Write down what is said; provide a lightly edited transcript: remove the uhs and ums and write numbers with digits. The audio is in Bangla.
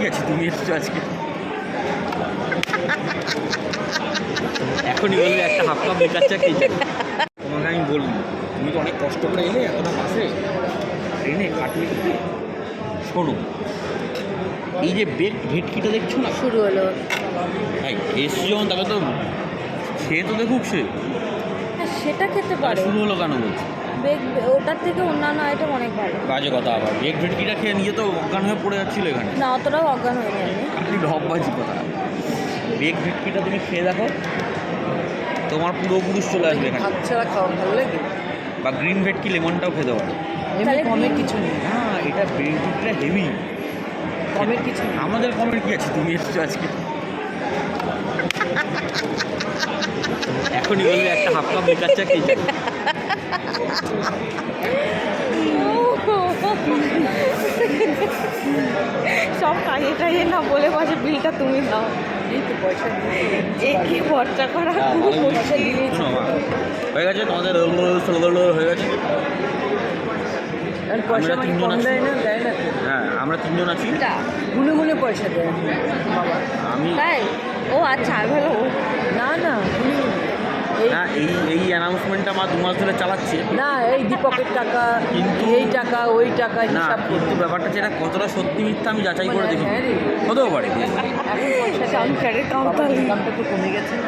আছে তুমি এসছো আজকে? এখনই বলবে একটা হাফ কাপ বেকার চা খেয়েছি। তোমাকে আমি বলবো, তুমি তো অনেক কষ্ট করে এলে এতটা পাশে ট্রেনে কাটিয়ে দিতে। শোনো, এই যে ভেটকিটা দেখছো না, শুরু হলো। ভাই এসছি যখন তাকে তো খেয়ে তো দেখুক সে। হ্যাঁ, সেটা খেতে পারে। শুরু হলো কেন বলছো? ওটার থেকে অন্যান্য আইটেম অনেক ভালো। বাজে কথা, আবার ভেটকিটা খেয়ে নিজে তো অজ্ঞান হয়ে পড়ে যাচ্ছিল এখানে। না, অতটাও অজ্ঞান হয়ে যায়নি। আপনি ঢপবাজি কথা। ভেটকিটা তুমি খেয়ে দেখো, তোমার পূর্বপুরুষ চলে আসবে এখানে। ভাত ছাড়া খাওয়া ভালো লাগে? বা গ্রিন ভেটকি লেমনটাও খেতে পারো। এমনি কমের কিছু নেই। না, এটা ভেটকিটা হেভি। কমের কিছু নেই। আমাদের কমের কি আছে, তুমি এসছো আজকে? এখনই বলবে একটা হাফ কাপ বেকার চা খেয়েছি। সব কাজে টাইয়ে না বলে পাশে বিলটা তুমি দাও। এই তো পয়সা দিয়ে কি খরচা করা খুব পয়সা দিয়ে শোনো মা, হয়ে গেছে তোমাদের হয়ে গেছে। আর পয়সা আমরা মানে তিনজন কম আছি। দেয় না, দেয় না তো। হ্যাঁ, আমরা তিনজন আছি। গুনে গুনে পয়সা দেয় বাবা। আমি তাই? ও আচ্ছা, আমি ভালো। না না গুনে গুনে। এই না, এই অ্যানাউন্সমেন্টটা মা 2 মাস ধরে চালাচ্ছে। না, এই দীপকের টাকা, কিন্তু- এই টাকা ওই টাকা না, হিসাব কিন্তু করতে। ব্যাপারটা যেটা কতটা সত্যি মিথ্যা আমি যাচাই করে দেখি। হ্যাঁ রে। হতেও পারে। এখন পয়সা সংসারের কাউতালি। ইনকামটা তো কমে গেছে না।